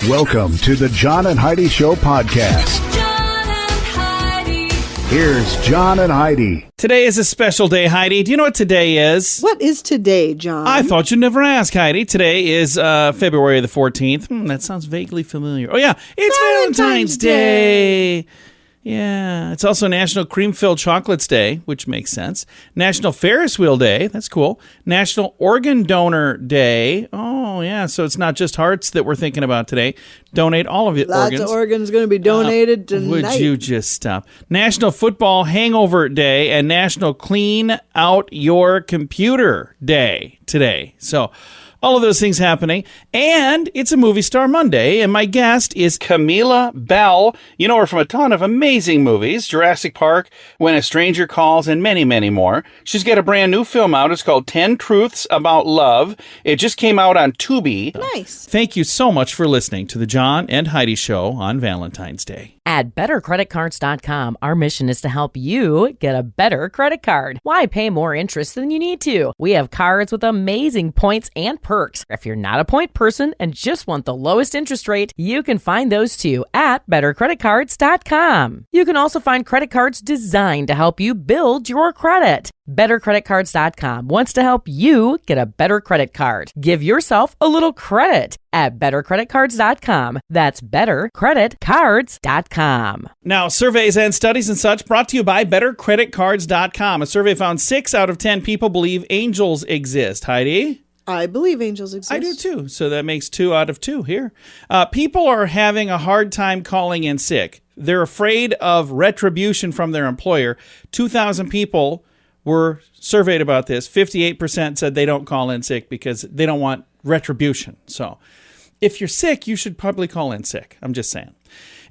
Welcome to the John and Heidi Show podcast. John and Heidi. Here's John and Heidi. Today is a special day, Heidi. Do you know what today is? What is today, John? I thought you'd never ask, Heidi. Today is February the 14th. That sounds vaguely familiar. Oh, yeah. It's Valentine's Day. Yeah. It's also National Cream-Filled Chocolates Day, which makes sense. National Ferris Wheel Day. That's cool. National Organ Donor Day. Oh, yeah. So it's not just hearts that we're thinking about today. Donate all of your organs. Lots of organs going to be donated tonight. Would you just stop? National Football Hangover Day and National Clean Out Your Computer Day today. So all of those things happening. And it's a Movie Star Monday, and my guest is Camilla Belle. You know her from a ton of amazing movies, Jurassic Park, When a Stranger Calls, and many, many more. She's got a brand new film out. It's called 10 Truths About Love. It just came out on Tubi. Nice. Thank you so much for listening to the John and Heidi Show on Valentine's Day. At BetterCreditCards.com, our mission is to help you get a better credit card. Why pay more interest than you need to? We have cards with amazing points and perks. If you're not a point person and just want the lowest interest rate, you can find those too at BetterCreditCards.com. You can also find credit cards designed to help you build your credit. BetterCreditCards.com wants to help you get a better credit card. Give yourself a little credit at BetterCreditCards.com. That's BetterCreditCards.com. Now, surveys and studies and such brought to you by BetterCreditCards.com. A survey found 6 out of 10 people believe angels exist. Heidi? I believe angels exist. I do too. So that makes 2 out of 2 here. People are having a hard time calling in sick. They're afraid of retribution from their employer. 2,000 people were surveyed about this. 58% said they don't call in sick because they don't want retribution. So if you're sick, you should probably call in sick. I'm just saying.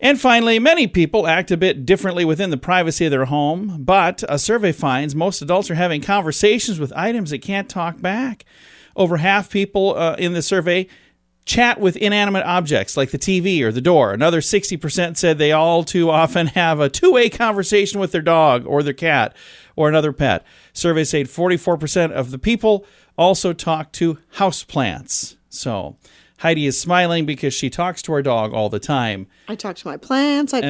And finally, many people act a bit differently within the privacy of their home, but a survey finds most adults are having conversations with items that can't talk back. Over half people in the survey chat with inanimate objects like the TV or the door. Another 60% said they all too often have a two-way conversation with their dog or their cat or another pet. Surveys say 44% of the people also talk to houseplants. So Heidi is smiling because she talks to her dog all the time. I talk to my plants. I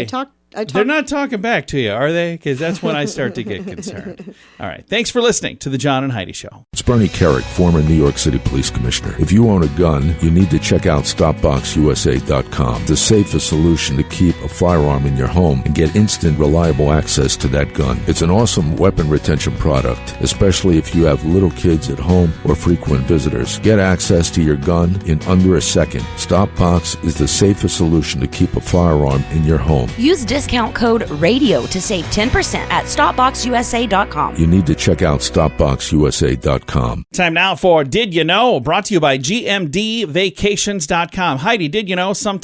talk. They're not talking back to you, are they? Because that's when I start to get concerned. All right. Thanks for listening to the John and Heidi Show. It's Bernie Carrick, former New York City Police Commissioner. If you own a gun, you need to check out StopBoxUSA.com, the safest solution to keep a firearm in your home and get instant, reliable access to that gun. It's an awesome weapon retention product, especially if you have little kids at home or frequent visitors. Get access to your gun in under a second. StopBox is the safest solution to keep a firearm in your home. Use discount code RADIO to save 10% at StopBoxUSA.com. You need to check out StopBoxUSA.com. Time now for Did You Know? Brought to you by GMDVacations.com. Heidi, did you know some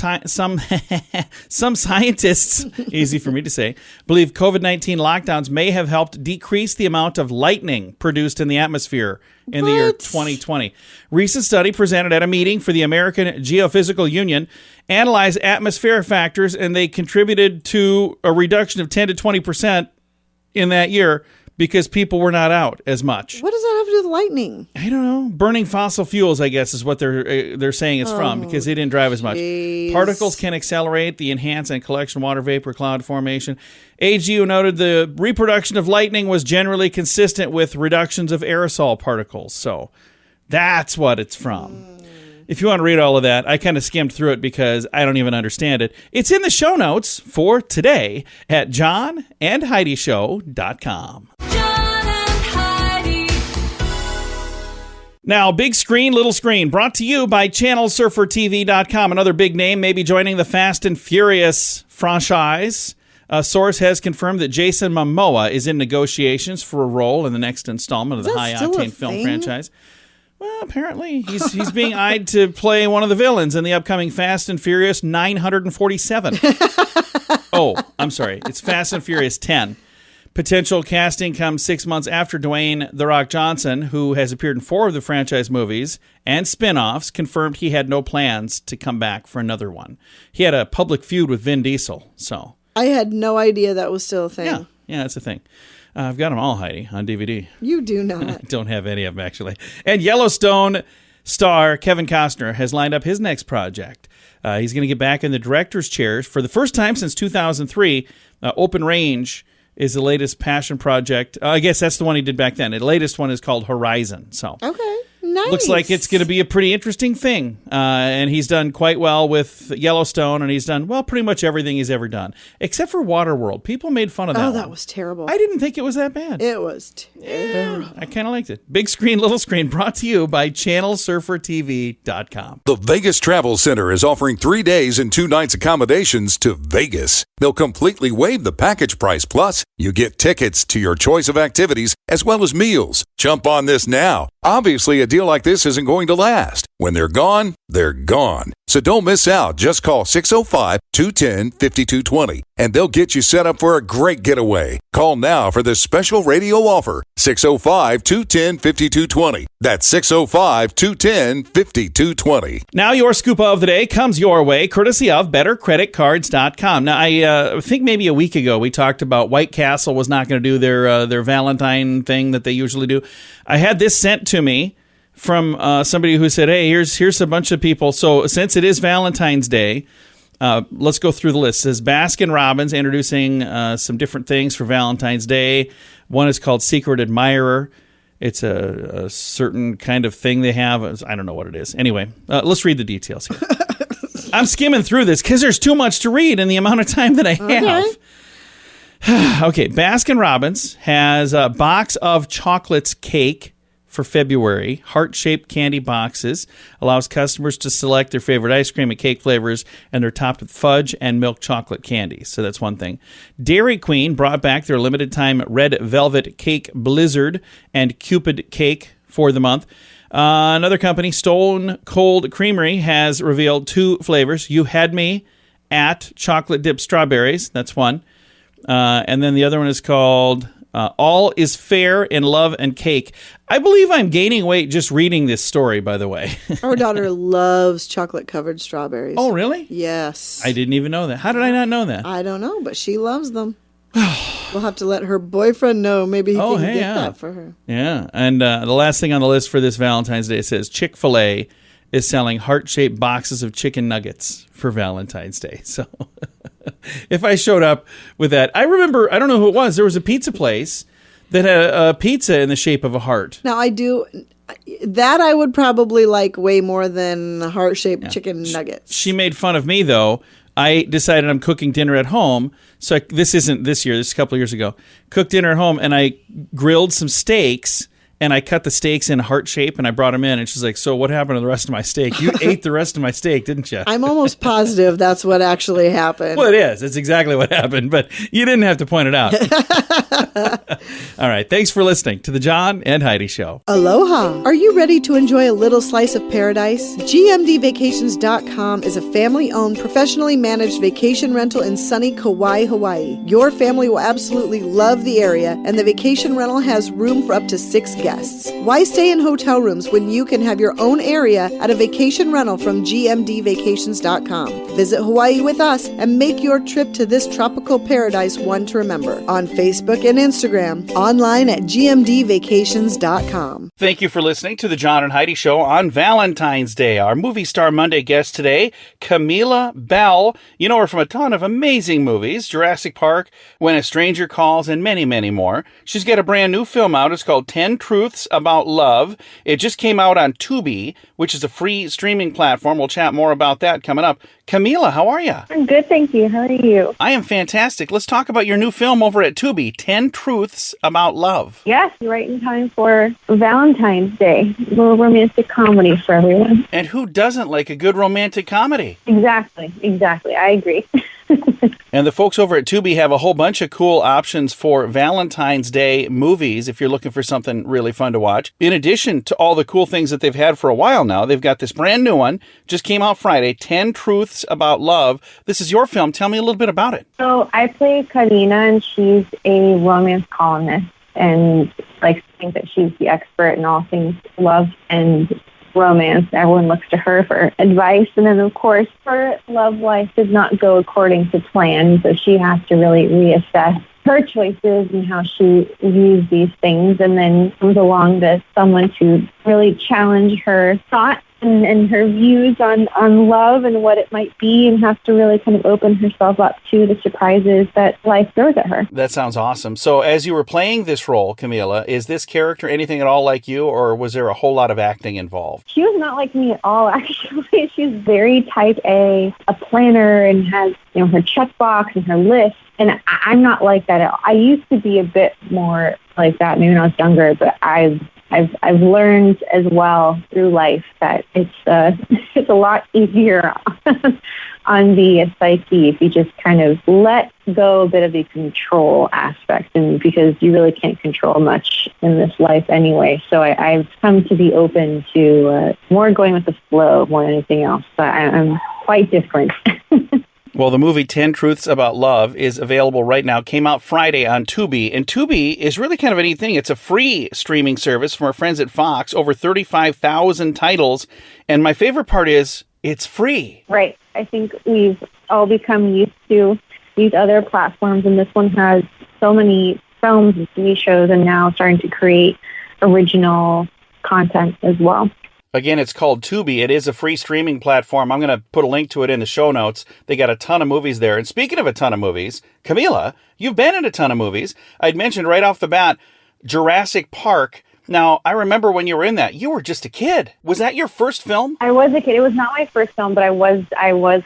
scientists, easy for me to say, believe COVID-19 lockdowns may have helped decrease the amount of lightning produced in the atmosphere in the year 2020. Recent study presented at a meeting for the American Geophysical Union analyzed atmospheric factors, and they contributed to a reduction of 10 to 20% in that year because people were not out as much. What does that have to do with lightning? I don't know. Burning fossil fuels, I guess, is what they're saying it's from because they didn't drive as much. Geez. Particles can accelerate the enhance and collection of water vapor cloud formation. AGU noted the reproduction of lightning was generally consistent with reductions of aerosol particles. So that's what it's from. If you want to read all of that, I kind of skimmed through it because I don't even understand it. It's in the show notes for today at johnandheidishow.com. John and Heidi. Now, Big Screen, Little Screen, brought to you by ChannelSurferTV.com. Another big name may be joining the Fast and Furious franchise. A source has confirmed that Jason Momoa is in negotiations for a role in the next installment of the high-octane film franchise. Well, apparently he's being eyed to play one of the villains in the upcoming Fast and Furious 947. Oh, I'm sorry. It's Fast and Furious 10. Potential casting comes 6 months after Dwayne "The Rock" Johnson, who has appeared in 4 of the franchise movies and spin-offs, confirmed he had no plans to come back for another one. He had a public feud with Vin Diesel, so. I had no idea that was still a thing. Yeah, that's a thing. I've got them all, Heidi, on DVD. You do not. I don't have any of them, actually. And Yellowstone star Kevin Costner has lined up his next project. He's going to get back in the director's chairs for the first time since 2003. Open Range is the latest passion project. I guess that's the one he did back then. The latest one is called Horizon. So Okay. Nice. looks like it's going to be a pretty interesting thing. And he's done quite well with Yellowstone, and he's done, well, pretty much everything he's ever done, except for Waterworld. People made fun of that. Oh, one. that was terrible. I didn't think it was that bad. It was terrible. I kind of liked it. Big Screen, Little Screen, brought to you by ChannelSurferTV.com. The Vegas Travel Center is offering 3 days and 2 nights accommodations to Vegas. They'll completely waive the package price. Plus, you get tickets to your choice of activities as well as meals. Jump on this now. Obviously, a deal like this isn't going to last. When they're gone, they're gone. So don't miss out. Just call 605-210-5220 and they'll get you set up for a great getaway. Call now for this special radio offer. 605-210-5220. That's 605-210-5220. Now your scoop of the day comes your way, courtesy of BetterCreditCards.com. Now, I think maybe a week ago we talked about White Castle was not going to do their Valentine thing that they usually do. I had this sent to me from somebody who said, hey, here's a bunch of people. So since it is Valentine's Day, let's go through the list. It says Baskin-Robbins introducing some different things for Valentine's Day. One is called Secret Admirer. It's a certain kind of thing they have. I don't know what it is. Anyway, let's read the details here. I'm skimming through this because there's too much to read in the amount of time that I have. Okay, Baskin-Robbins has a box of chocolates cake for February. Heart-shaped candy boxes allows customers to select their favorite ice cream and cake flavors, and they're topped with fudge and milk chocolate candy. So that's one thing. Dairy Queen brought back their limited-time red velvet cake blizzard and Cupid cake for the month. Another company, Stone Cold Creamery, has revealed 2 flavors. You Had Me at chocolate dipped strawberries. That's one. And then the other one is called All is Fair in Love and Cake. I believe I'm gaining weight just reading this story, by the way. Our daughter loves chocolate-covered strawberries. Oh, really? Yes. I didn't even know that. How did I not know that? I don't know, but she loves them. We'll have to let her boyfriend know. Maybe he can get that for her. Yeah. And the last thing on the list for this Valentine's Day says Chick-fil-A is selling heart-shaped boxes of chicken nuggets for Valentine's Day. So if I showed up with that, I remember, I don't know who it was, there was a pizza place that had a pizza in the shape of a heart. Now, I would probably like way more than heart-shaped chicken nuggets. She made fun of me, though. I decided I'm cooking dinner at home. So this isn't this year, this is a couple of years ago. Cooked dinner at home, and I grilled some steaks, and I cut the steaks in heart shape, and I brought them in, and she's like, so what happened to the rest of my steak? You ate the rest of my steak, didn't you? I'm almost positive that's what actually happened. Well, it is. It's exactly what happened, but you didn't have to point it out. All right. Thanks for listening to the John and Heidi Show. Aloha! Are you ready to enjoy a little slice of paradise? GMDvacations.com is a family-owned, professionally managed vacation rental in sunny Kauai, Hawaii. Your family will absolutely love the area, and the vacation rental has room for up to 6 guests. Why stay in hotel rooms when you can have your own area at a vacation rental from GMDvacations.com? Visit Hawaii with us and make your trip to this tropical paradise one to remember. On Facebook and Instagram, online at GMDvacations.com. Thank you for listening to the John and Heidi Show on Valentine's Day. Our Movie Star Monday guest today, Camilla Belle. You know her from a ton of amazing movies, Jurassic Park, When a Stranger Calls, and many, many more. She's got a brand new film out. It's called 10 Truths About Love. It just came out on Tubi, which is a free streaming platform. We'll chat more about that coming up. Camila, how are you? I'm good, thank you. How are you? I am fantastic. Let's talk about your new film over at Tubi, 10 Truths About Love. Yes, right in time for Valentine's Day. A little romantic comedy for everyone. And who doesn't like a good romantic comedy? Exactly. I agree. And the folks over at Tubi have a whole bunch of cool options for Valentine's Day movies if you're looking for something really fun to watch. In addition to all the cool things that they've had for a while now, they've got this brand new one, just came out Friday, 10 Truths About Love. This is your film. Tell me a little bit about it. So I play Karina, and she's a romance columnist, and likes to think that she's the expert in all things love and romance. Everyone looks to her for advice, and then of course her love life does not go according to plan, so she has to really reassess her choices and how she views these things, and then comes along to someone to really challenge her thoughts and her views on love and what it might be, and has to really kind of open herself up to the surprises that life throws at her. That sounds awesome. So as you were playing this role, Camila, is this character anything at all like you, or was there a whole lot of acting involved? She was not like me at all, actually. She's very type A planner, and has, her checkbox and her list. And I'm not like that at all. I used to be a bit more like that maybe when I was younger, but I've learned as well through life that it's a lot easier on the psyche if you just kind of let go a bit of the control aspect, and because you really can't control much in this life anyway. So I've come to be open to more going with the flow more than anything else. But I'm quite different. Well, the movie 10 Truths About Love is available right now. Came out Friday on Tubi. And Tubi is really kind of a neat thing. It's a free streaming service from our friends at Fox. Over 35,000 titles. And my favorite part is it's free. Right. I think we've all become used to these other platforms. And this one has so many films and TV shows, and now starting to create original content as well. Again, it's called Tubi. It is a free streaming platform. I'm going to put a link to it in the show notes. They got a ton of movies there. And speaking of a ton of movies, Camila, you've been in a ton of movies. I'd mentioned right off the bat, Jurassic Park. Now, I remember when you were in that, you were just a kid. Was that your first film? I was a kid. It was not my first film, but I was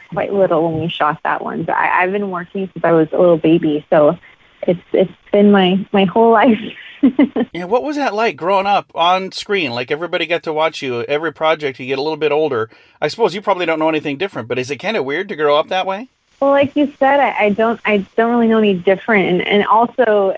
quite little when we shot that one. But I've been working since I was a little baby, so it's been my whole life. Yeah, what was that like growing up on screen? Like everybody got to watch you. Every project, you get a little bit older. I suppose you probably don't know anything different, but is it kind of weird to grow up that way? Well, like you said, I don't really know any different, and also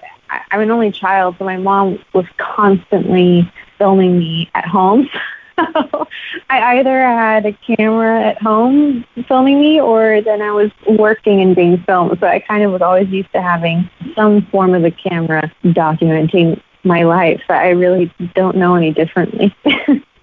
I'm an only child, so my mom was constantly filming me at home. So I either had a camera at home filming me, or then I was working and being filmed. So I kind of was always used to having some form of a camera documenting my life. So I really don't know any differently.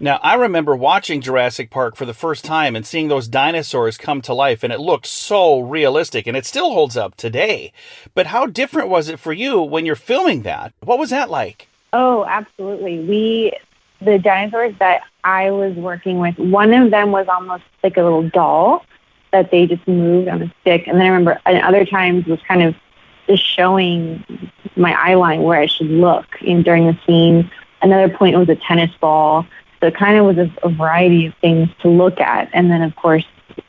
Now, I remember watching Jurassic Park for the first time and seeing those dinosaurs come to life, and it looked so realistic, and it still holds up today. But how different was it for you when you're filming that? What was that like? Oh, absolutely. The dinosaurs that I was working with, one of them was almost like a little doll that they just moved on a stick. And then I remember at other times was kind of just showing my eye line where I should look during the scene. Another point was a tennis ball. So it kind of was a variety of things to look at. And then, of course,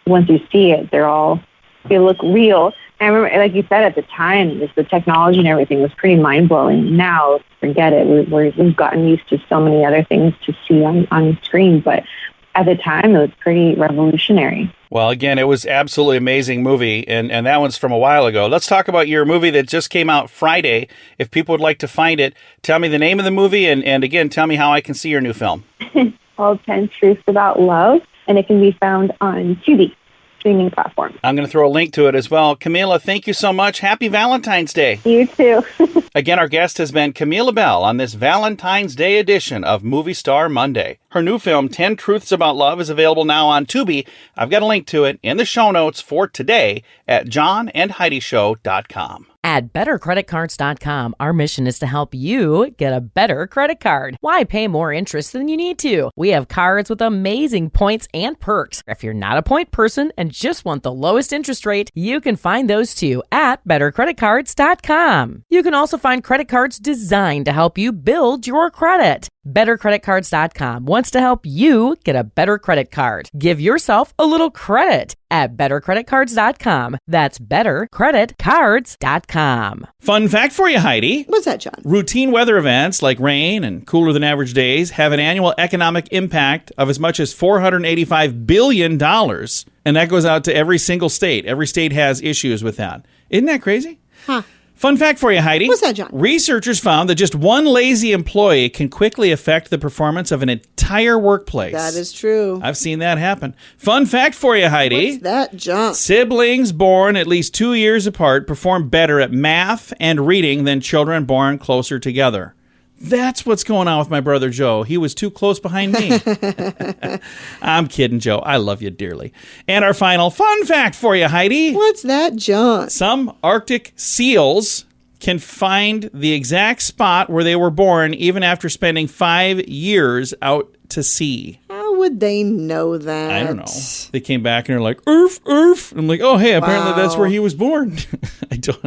once you see it, they look real. And I remember, like you said, at the time, just the technology and everything was pretty mind-blowing. Now, forget it. We've gotten used to so many other things to see on screen. But at the time, it was pretty revolutionary. Well, again, it was absolutely amazing movie, and that one's from a while ago. Let's talk about your movie that just came out Friday. If people would like to find it, tell me the name of the movie, and again, tell me how I can see your new film. Called 10 Truths About Love, and it can be found on Tubi streaming platform. I'm going to throw a link to it as well. Camila, thank you so much. Happy Valentine's Day. You too. Again, our guest has been Camilla Belle on this Valentine's Day edition of Movie Star Monday. Her new film, 10 Truths About Love, is available now on Tubi. I've got a link to it in the show notes for today at johnandheidishow.com. At bettercreditcards.com, our mission is to help you get a better credit card. Why pay more interest than you need to? We have cards with amazing points and perks. If you're not a point person and just want the lowest interest rate, you can find those too at bettercreditcards.com. You can also find credit cards designed to help you build your credit. BetterCreditCards.com wants to help you get a better credit card. Give yourself a little credit at BetterCreditCards.com. That's BetterCreditCards.com. Fun fact for you, Heidi. What's that, John? Routine weather events like rain and cooler than average days have an annual economic impact of as much as $485 billion. And that goes out to every single state. Every state has issues with that. Isn't that crazy? Huh. Fun fact for you, Heidi. What's that, John? Researchers found that just one lazy employee can quickly affect the performance of an entire workplace. That is true. I've seen that happen. Fun fact for you, Heidi. What's that, John? Siblings born at least 2 years apart perform better at math and reading than children born closer together. That's what's going on with my brother Joe. He was too close behind me. I'm kidding, Joe. I love you dearly. And our final fun fact for you, Heidi. What's that, John? Some Arctic seals can find the exact spot where they were born even after spending 5 years out to see. How would they know that? I don't know. They came back and they're like, Earth. I'm like, oh, hey, apparently that's where he was born.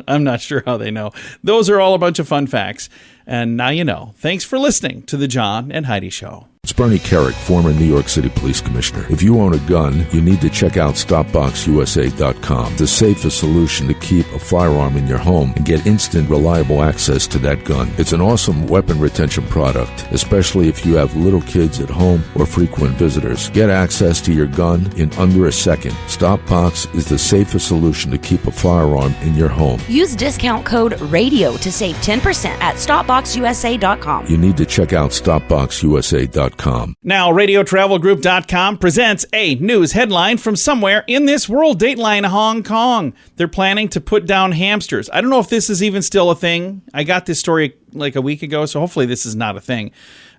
I'm not sure how they know. Those are all a bunch of fun facts. And now you know. Thanks for listening to the John and Heidi Show. It's Bernie Carrick, former New York City Police Commissioner. If you own a gun, you need to check out StopBoxUSA.com, the safest solution to keep a firearm in your home and get instant, reliable access to that gun. It's an awesome weapon retention product, especially if you have little kids at home or frequent visitors. Get access to your gun in under a second. StopBox is the safest solution to keep a firearm in your home. Use discount code RADIO to save 10% at StopBoxUSA.com. You need to check out StopBoxUSA.com. Now, RadioTravelGroup.com presents a news headline from somewhere in this world, Dateline Hong Kong. They're planning to put down hamsters. I don't know if this is even still a thing. I got this story like a week ago, so hopefully this is not a thing.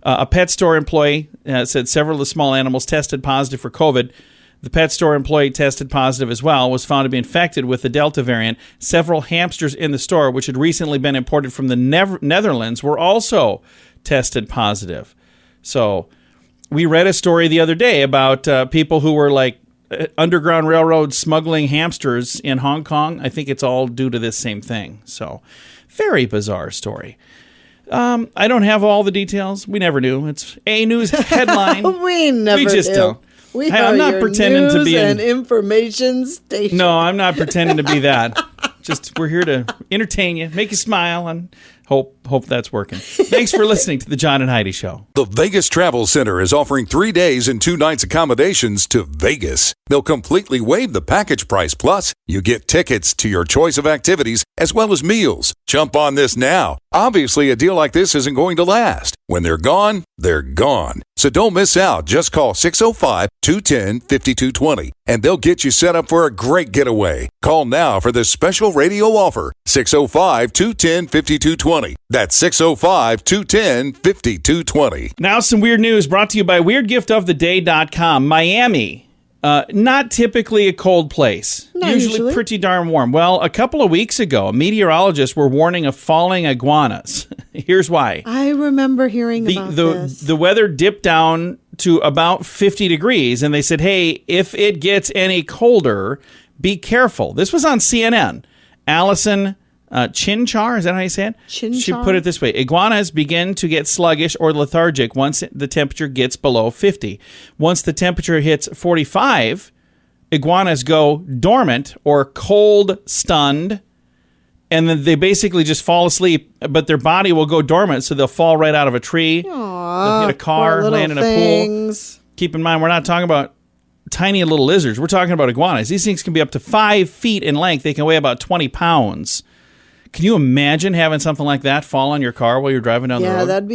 A pet store employee said several of the small animals tested positive for COVID. The pet store employee tested positive as well, was found to be infected with the Delta variant. Several hamsters in the store, which had recently been imported from the Netherlands, were also tested positive. So we read a story the other day about people who were like Underground Railroad smuggling hamsters in Hong Kong. I think it's all due to this same thing. So very bizarre story. I don't have all the details. We never do. It's a news headline. We never We just do. don't. We Hey, are I'm not your pretending to news be and information station. No, I'm not pretending to be that. Just we're here to entertain you, make you smile, and hope that's working. Thanks for listening to the John and Heidi Show. The Vegas Travel Center is offering 3 days and 2 nights accommodations to Vegas. They'll completely waive the package price. Plus, you get tickets to your choice of activities as well as meals. Jump on this now. Obviously, a deal like this isn't going to last. When they're gone, they're gone. So don't miss out. Just call 605-210-5220 and they'll get you set up for a great getaway. Call now for this special radio offer. 605-210-5220. That's 605-210-5220. Now some weird news brought to you by WeirdGiftOfTheDay.com. Miami. Not typically a cold place. Not usually pretty darn warm. Well, a couple of weeks ago, meteorologists were warning of falling iguanas. Here's why. I remember hearing about this. The weather dipped down to about 50 degrees, and they said, hey, if it gets any colder, be careful. This was on CNN. Allison Chinchar, is that how you say it? Chinchar? She put it this way. Iguanas begin to get sluggish or lethargic once the temperature gets below 50. Once the temperature hits 45, iguanas go dormant or cold stunned, and then they basically just fall asleep, but their body will go dormant, so they'll fall right out of a tree. They'll hit a car, land in a pool. Keep in mind, we're not talking about tiny little lizards. We're talking about iguanas. These things can be up to 5 feet in length. They can weigh about 20 pounds. Can you imagine having something like that fall on your car while you're driving down the road? Yeah, that'd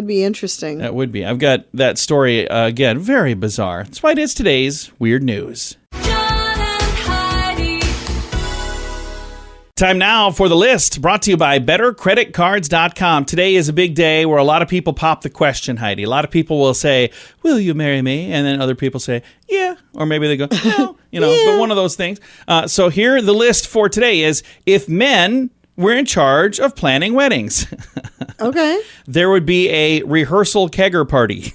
be interesting. That would be. I've got that story, again, very bizarre. That's why it is today's Weird News. John and Heidi. Time now for the list, brought to you by BetterCreditCards.com. Today is a big day where a lot of people pop the question, Heidi. A lot of people will say, will you marry me? And then other people say, yeah. Or maybe they go, no. But one of those things. So here, the list for today is if men were in charge of planning weddings. Okay. There would be a rehearsal kegger party.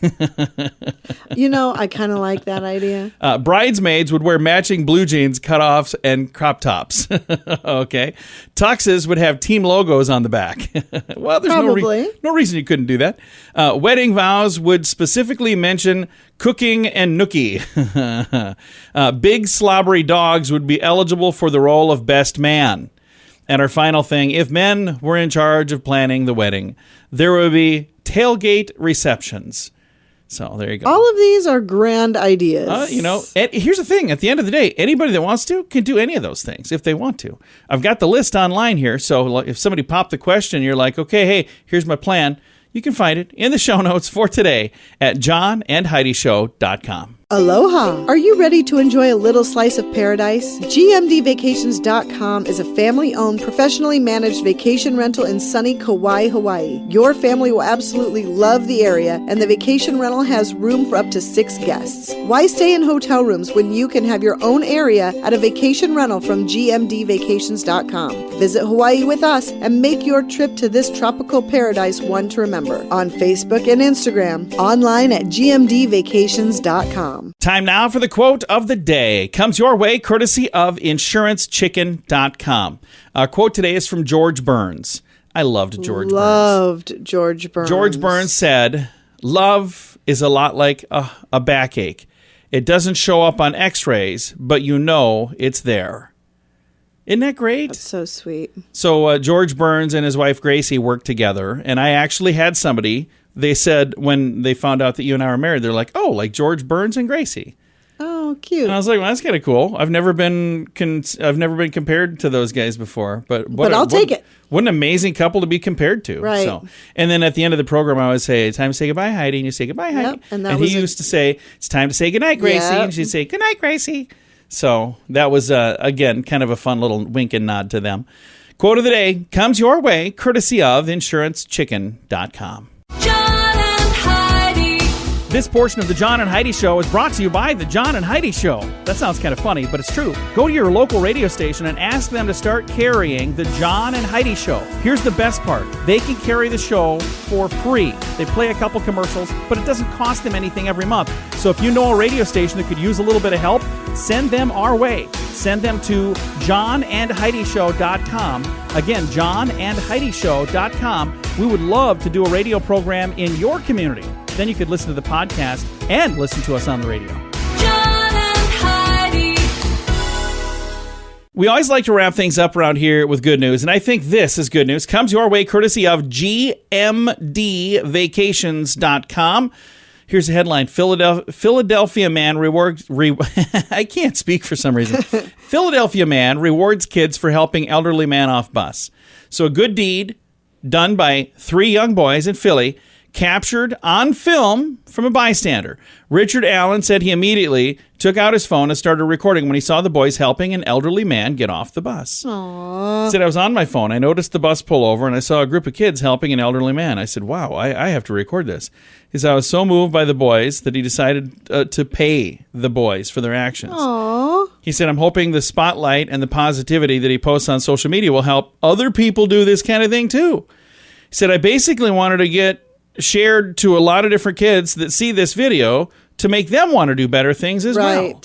I kind of like that idea. Bridesmaids would wear matching blue jeans, cutoffs, and crop tops. Okay. Tuxes would have team logos on the back. Well, there's no reason you couldn't do that. Wedding vows would specifically mention cooking and nookie. Big slobbery dogs would be eligible for the role of best man. And our final thing, if men were in charge of planning the wedding, there would be tailgate receptions. So there you go. All of these are grand ideas. Here's the thing. At the end of the day, anybody that wants to can do any of those things if they want to. I've got the list online here. So if somebody popped the question, you're like, okay, hey, here's my plan. You can find it in the show notes for today at johnandheidishow.com. Aloha! Are you ready to enjoy a little slice of paradise? GMDvacations.com is a family-owned, professionally managed vacation rental in sunny Kauai, Hawaii. Your family will absolutely love the area, and the vacation rental has room for up to 6 guests. Why stay in hotel rooms when you can have your own area at a vacation rental from GMDvacations.com? Visit Hawaii with us and make your trip to this tropical paradise one to remember. On Facebook and Instagram, online at GMDvacations.com. Time now for the quote of the day. Comes your way courtesy of InsuranceChicken.com. Our quote today is from George Burns. I loved George Burns. Loved George Burns. George Burns said, "Love is a lot like a backache. It doesn't show up on x-rays, but you know it's there." Isn't that great? That's so sweet. So George Burns and his wife Gracie worked together, and I actually had somebody. They said when they found out that you and I were married, they're like, "Oh, like George Burns and Gracie." Oh, cute. And I was like, "Well, that's kind of cool. I've never been compared to those guys before, but I'll take it. What an amazing couple to be compared to." Right. So, and then at the end of the program, I always say, "It's time to say goodbye, Heidi," and you say goodbye, Heidi. And he used to say, "It's time to say goodnight, Gracie," and she'd say, "Goodnight, Gracie." So that was again kind of a fun little wink and nod to them. Quote of the day comes your way courtesy of InsuranceChicken.com. John and Heidi. This portion of the John and Heidi Show is brought to you by the John and Heidi Show. That sounds kind of funny, but it's true. Go to your local radio station and ask them to start carrying the John and Heidi Show. Here's the best part. They can carry the show for free. They play a couple commercials, but it doesn't cost them anything every month. So if you know a radio station that could use a little bit of help, send them our way. Send them to johnandheidishow.com. Again, johnandheidishow.com. We would love to do a radio program in your community. Then you could listen to the podcast and listen to us on the radio. John and Heidi. We always like to wrap things up around here with good news, and I think this is good news. Comes your way courtesy of GMDvacations.com. Here's a headline. Philadelphia man rewards... I can't speak for some reason. Philadelphia man rewards kids for helping elderly man off bus. So a good deed done by 3 young boys in Philly, captured on film from a bystander. Richard Allen said he immediately took out his phone and started recording when he saw the boys helping an elderly man get off the bus. Aww. He said, "I was on my phone. I noticed the bus pull over and I saw a group of kids helping an elderly man. I said, wow, I have to record this." He said, "I was so moved by the boys that he decided to pay the boys for their actions." Aww. He said, "I'm hoping the spotlight and the positivity that he posts on social media will help other people do this kind of thing too." He said, "I basically wanted to get shared to a lot of different kids that see this video to make them want to do better things as well."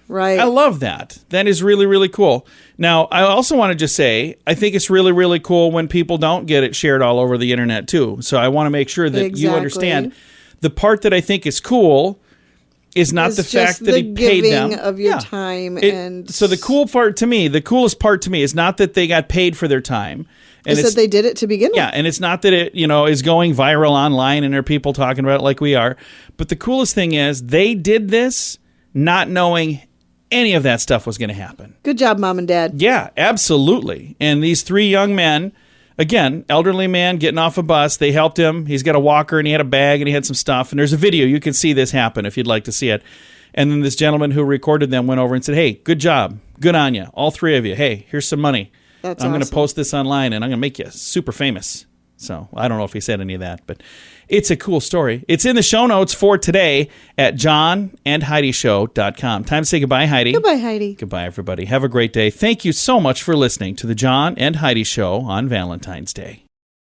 Right. I love that. That is really, really cool. Now, I also want to just say, I think it's really, really cool when people don't get it shared all over the internet too. So I want to make sure that you understand the part that I think is cool is not the fact that he paid them. Of your time so the coolest part to me is not that they got paid for their time. And it's that they did it to begin with. Yeah, and it's not that it, is going viral online and there are people talking about it like we are. But the coolest thing is they did this not knowing any of that stuff was going to happen. Good job, Mom and Dad. Yeah, absolutely. And these 3 young men, again, elderly man getting off a bus, they helped him. He's got a walker and he had a bag and he had some stuff. And there's a video. You can see this happen if you'd like to see it. And then this gentleman who recorded them went over and said, "Hey, good job. Good on you. All 3 of you. Hey, here's some money. That's I'm going to awesome. post this online and I'm going to make you super famous." So I don't know if he said any of that, but it's a cool story. It's in the show notes for today at johnandheidishow.com. Time to say goodbye, Heidi. Goodbye, Heidi. Goodbye, everybody. Have a great day. Thank you so much for listening to the John and Heidi Show on Valentine's Day.